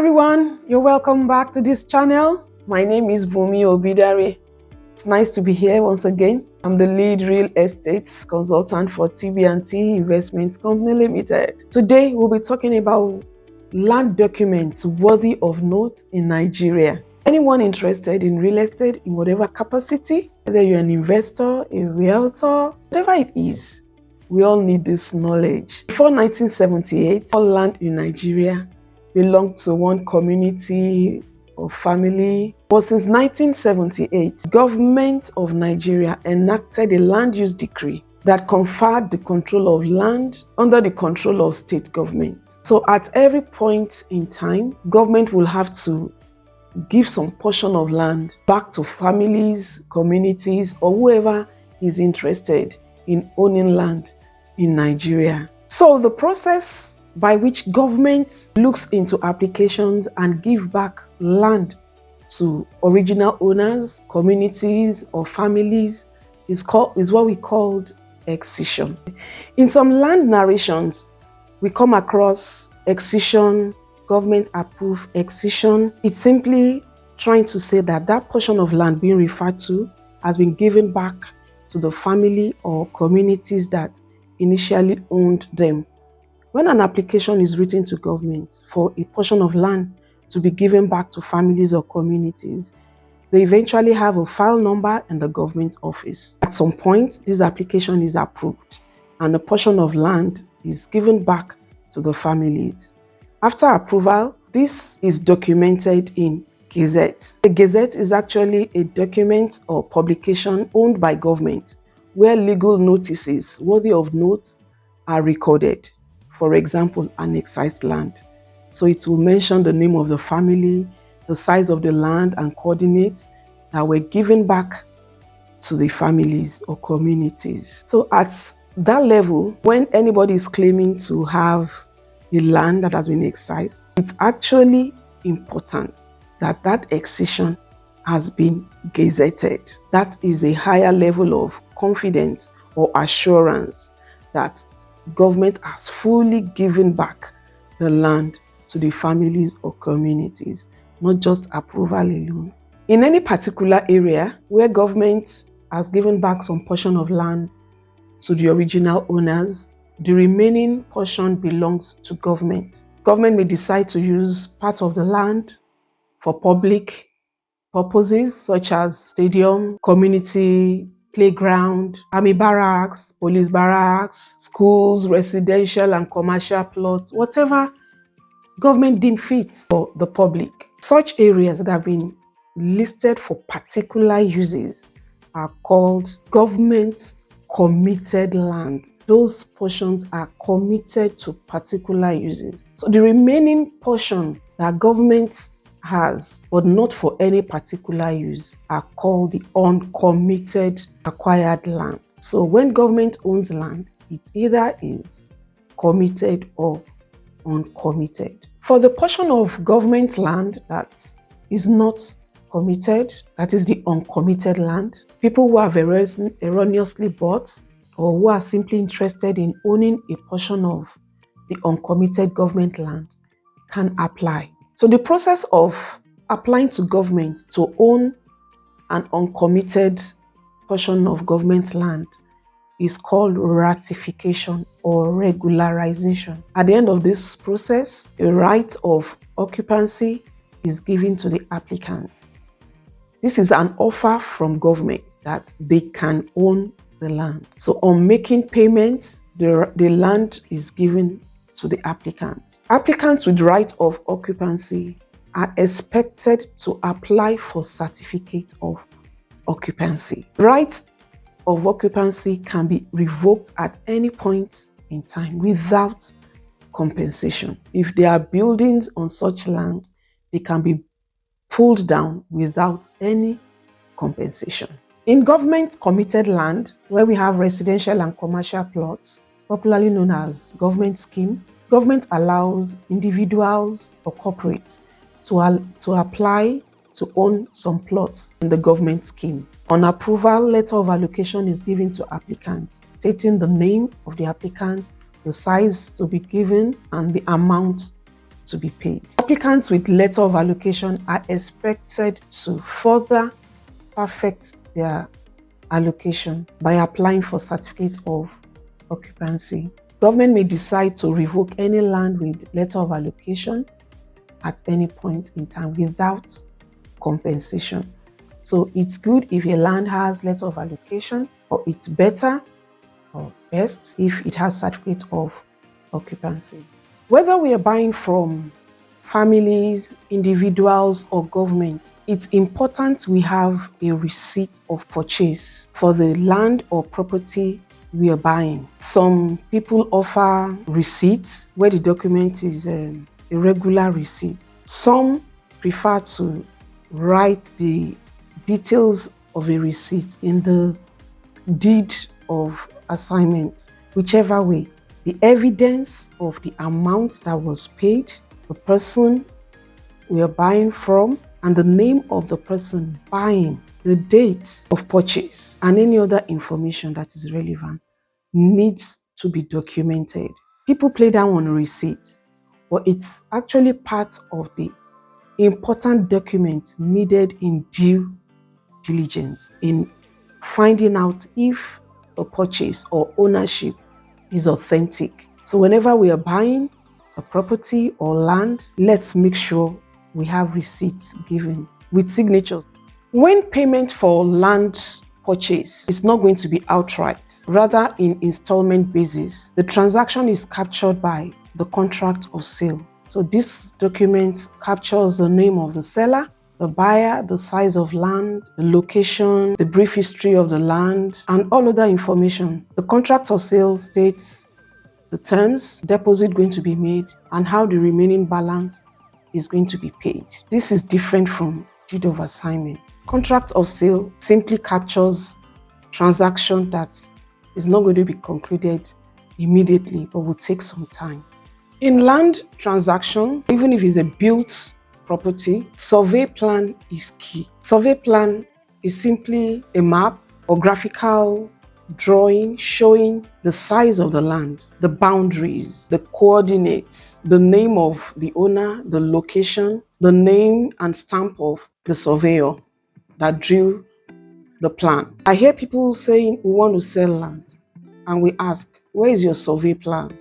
everyone, you're welcome back to this channel. My name is Bumi Obidare. It's nice to be here once again. I'm the lead real estate consultant for TB&T Investment Company Limited. Today we'll be talking about land documents worthy of note in Nigeria. Anyone interested in real estate in whatever capacity, whether you're an investor, a realtor, whatever it is, we all need this knowledge. Before 1978, all land in Nigeria belonged to one community or family. But since 1978, government of Nigeria enacted a land use decree that conferred the control of land under the control of state government. So at every point in time, government will have to give some portion of land back to families, communities, or whoever is interested in owning land in Nigeria. So the process by which government looks into applications and give back land to original owners, communities, or families is what we called excision. In some land narrations, we come across excision, government approved excision. It's simply trying to say that that portion of land being referred to has been given back to the family or communities that initially owned them. When an application is written to government for a portion of land to be given back to families or communities, they eventually have a file number in the government office. At some point, this application is approved and a portion of land is given back to the families. After approval, this is documented in Gazette. The Gazette is actually a document or publication owned by government where legal notices worthy of note are recorded. For example, an excised land. So it will mention the name of the family, the size of the land and coordinates that were given back to the families or communities. So at that level, when anybody is claiming to have the land that has been excised, it's actually important that that excision has been gazetted. That is a higher level of confidence or assurance that government has fully given back the land to the families or communities, not just approval alone. In any particular area where government has given back some portion of land to the original owners, the remaining portion belongs to government. Government may decide to use part of the land for public purposes such as stadium, community playground, army barracks, police barracks, schools, residential and commercial plots, whatever government deemed fit for the public. Such areas that have been listed for particular uses are called government committed land. Those portions are committed to particular uses. So the remaining portion that government has, but not for any particular use, are called the uncommitted acquired land. So when government owns land, it either is committed or uncommitted. For the portion of government land that is not committed, that is the uncommitted land, people who have erroneously bought or who are simply interested in owning a portion of the uncommitted government land can apply. So the process of applying to government to own an uncommitted portion of government land is called ratification or regularization. At the end of this process, a right of occupancy is given to the applicant. This is an offer from government that they can own the land. So on making payments, the land is given to the applicants. Applicants with right of occupancy are expected to apply for certificate of occupancy. Right of occupancy can be revoked at any point in time without compensation. If there are buildings on such land, they can be pulled down without any compensation. In government committed land, where we have residential and commercial plots, popularly known as government scheme, government allows individuals or corporates to apply to own some plots in the government scheme. On approval, letter of allocation is given to applicants, stating the name of the applicant, the size to be given, and the amount to be paid. Applicants with letter of allocation are expected to further perfect their allocation by applying for certificate of occupancy. Government may decide to revoke any land with letter of allocation at any point in time without compensation. So it's good if a land has letter of allocation, or it's better or best if it has certificate of occupancy. Whether we are buying from families, individuals, or government, it's important we have a receipt of purchase for the land or property we are buying. Some people offer receipts where the document is a regular receipt. Some prefer to write the details of a receipt in the deed of assignment. Whichever way, the evidence of the amount that was paid, the person we are buying from, and the name of the person buying, the date of purchase, and any other information that is relevant needs to be documented. People play down on receipts, but it's actually part of the important documents needed in due diligence in finding out if a purchase or ownership is authentic. So whenever we are buying a property or land, let's make sure we have receipts given with signatures. When payment for land purchase is not going to be outright, rather in installment basis, the transaction is captured by the contract of sale. So this document captures the name of the seller, the buyer, the size of land, the location, the brief history of the land, and all other information. The contract of sale states the terms, deposit going to be made, and how the remaining balance is going to be paid. This is different from deed of assignment. Contract of sale simply captures transaction that is not going to be concluded immediately, but will take some time. In land transaction, even if it's a built property, survey plan is key. Survey plan is simply a map or graphical drawing showing the size of the land, the boundaries, the coordinates, the name of the owner, the location, the name and stamp of the surveyor that drew the plan. I hear people saying we want to sell land, and we ask, where is your survey plan?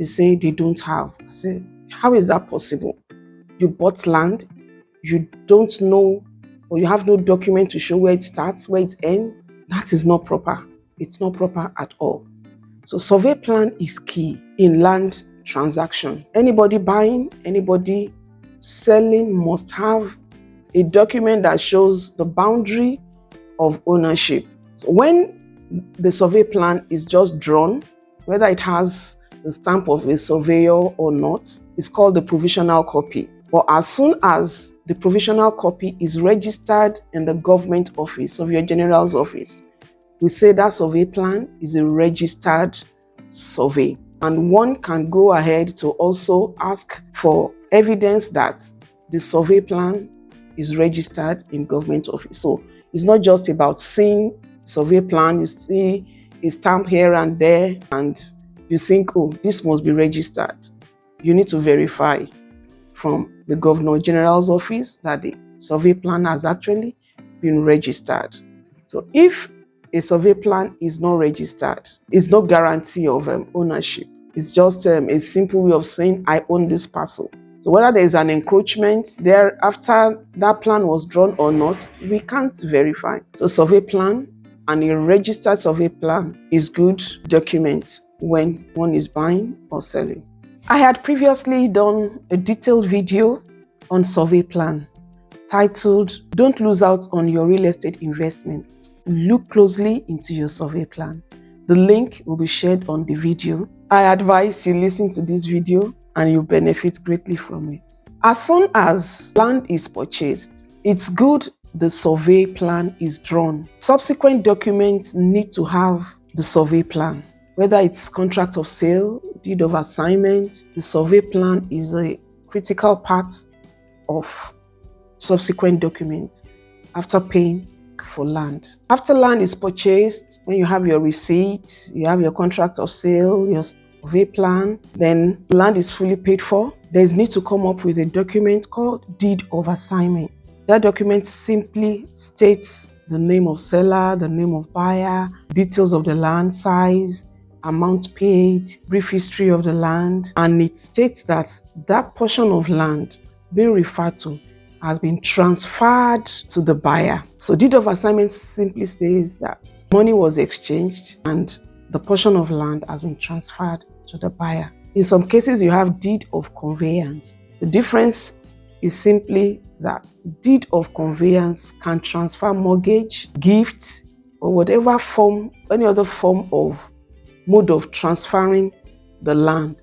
They say they don't have. I say, how is that possible? You bought land, you don't know, or you have no document to show where it starts, where it ends. That is not proper. It's not proper at all. So survey plan is key in land transaction. Anybody buying, anybody selling must have a document that shows the boundary of ownership. So when the survey plan is just drawn, whether it has the stamp of a surveyor or not, it's called the provisional copy. But as soon as the provisional copy is registered in the government office, Surveyor General's office, we say that survey plan is a registered survey. And one can go ahead to also ask for evidence that the survey plan is registered in government office. So it's not just about seeing survey plan, you see a stamp here and there, and you think, oh, this must be registered. You need to verify from the Governor General's office that the survey plan has actually been registered. So if a survey plan is not registered, it's no guarantee of ownership. It's just a simple way of saying, I own this parcel. So whether there is an encroachment there after that plan was drawn or not, we can't verify. So survey plan and a registered survey plan is good document when one is buying or selling. I had previously done a detailed video on survey plan titled, Don't Lose Out on Your Real Estate Investment. Look closely into your survey plan. The link will be shared on the video. I advise you listen to this video and you benefit greatly from it. As soon as land is purchased, it's good the survey plan is drawn. Subsequent documents need to have the survey plan. Whether it's contract of sale, deed of assignment, the survey plan is a critical part of subsequent documents after paying for land. After land is purchased, when you have your receipt, you have your contract of sale, your of a plan, then land is fully paid for, there's need to come up with a document called deed of assignment. That document simply states the name of seller, the name of buyer, details of the land, size, amount paid, brief history of the land, and it states that that portion of land being referred to has been transferred to the buyer. So deed of assignment simply says that money was exchanged and the portion of land has been transferred to the buyer. In some cases, you have deed of conveyance. The difference is simply that deed of conveyance can transfer mortgage, gifts, or whatever form, any other form of mode of transferring the land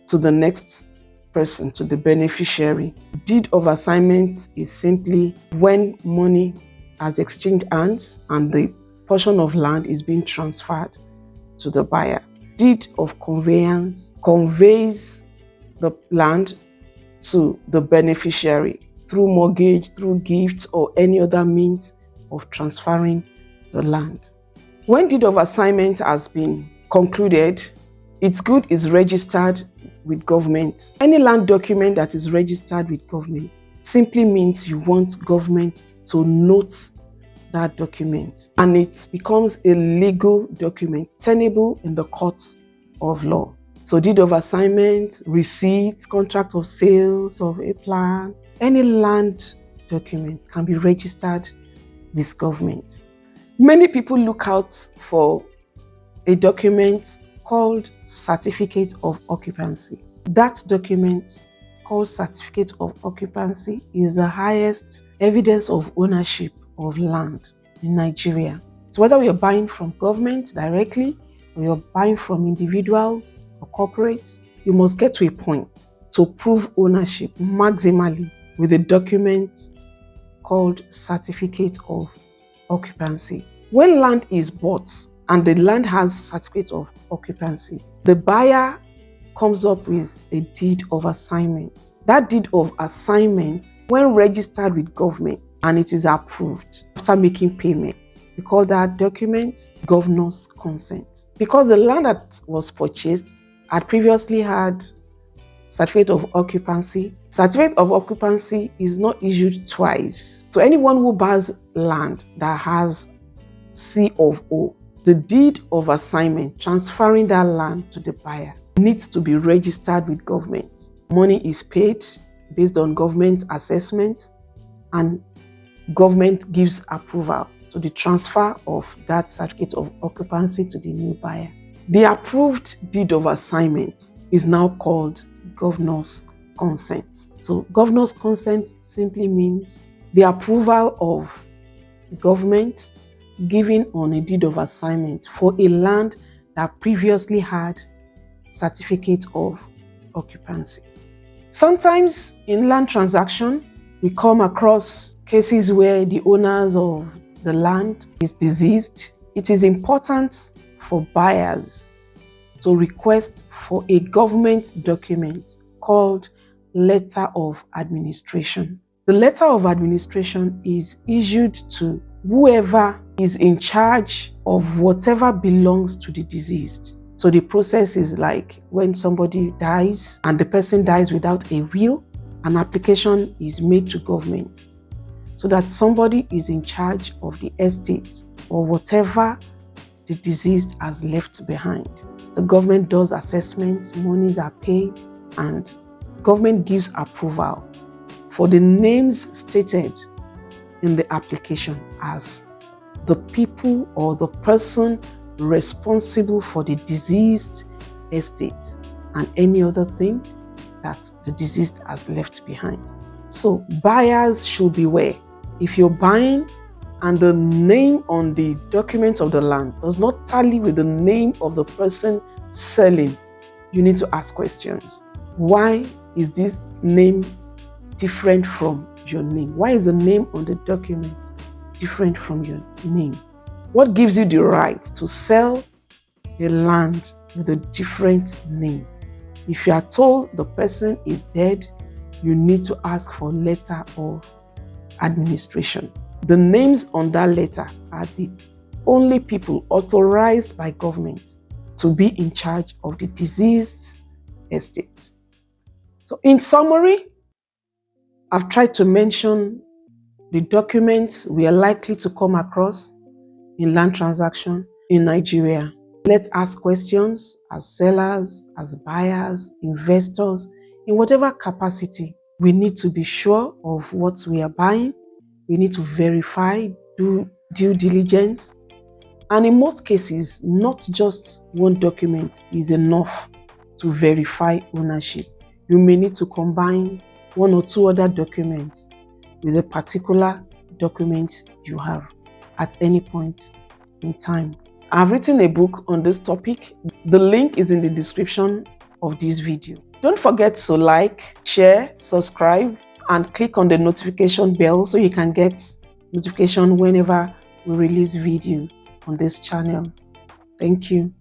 to the next person, to the beneficiary. Deed of assignment is simply when money has exchanged hands and the portion of land is being transferred to the buyer. Deed of conveyance conveys the land to the beneficiary through mortgage, through gifts, or any other means of transferring the land. When deed of assignment has been concluded, its good is registered with government. Any land document that is registered with government simply means you want government to note that document, and it becomes a legal document tenable in the courts of law. So deed of assignment, receipts, contract of sales of a plan, any land document can be registered with government. Many people look out for a document called Certificate of Occupancy. That document called Certificate of Occupancy is the highest evidence of ownership of land in Nigeria. So whether you're buying from government directly or you're buying from individuals or corporates, you must get to a point to prove ownership maximally with a document called Certificate of Occupancy. When land is bought and the land has Certificate of Occupancy, the buyer comes up with a deed of assignment. That deed of assignment, when registered with government and it is approved after making payment, we call that document governor's consent. Because the land that was purchased had previously had Certificate of Occupancy. Certificate of Occupancy is not issued twice. So anyone who buys land that has C of O, the deed of assignment transferring that land to the buyer needs to be registered with government. Money is paid based on government assessment and government gives approval to the transfer of that Certificate of Occupancy to the new buyer. The approved deed of assignment is now called governor's consent. So governor's consent simply means the approval of government giving on a deed of assignment for a land that previously had Certificate of Occupancy. Sometimes in land transaction, we come across cases where the owners of the land is deceased. It is important for buyers to request for a government document called Letter of Administration. The Letter of Administration is issued to whoever is in charge of whatever belongs to the deceased. So the process is like when somebody dies and the person dies without a will, an application is made to government so that somebody is in charge of the estate or whatever the deceased has left behind. The government does assessments, monies are paid, and government gives approval for the names stated in the application as the people or the person responsible for the deceased estate and any other thing that the deceased has left behind. So buyers should beware. If you're buying and the name on the document of the land does not tally with the name of the person selling, you need to ask questions. Why is this name different from your name? Why is the name on the document different from your name? What gives you the right to sell a land with a different name? If you are told the person is dead, you need to ask for letter of administration. The names on that letter are the only people authorized by government to be in charge of the deceased estate. So in summary, I've tried to mention the documents we are likely to come across in land transaction in Nigeria. Let's ask questions as sellers, as buyers, investors, in whatever capacity. We need to be sure of what we are buying. We need to verify, do due diligence. And in most cases, not just one document is enough to verify ownership. You may need to combine one or two other documents with a particular document you have at any point in time. I've written a book on this topic. The link is in the description of this video. Don't forget to like, share, subscribe, and click on the notification bell so you can get notification whenever we release video on this channel. Thank you.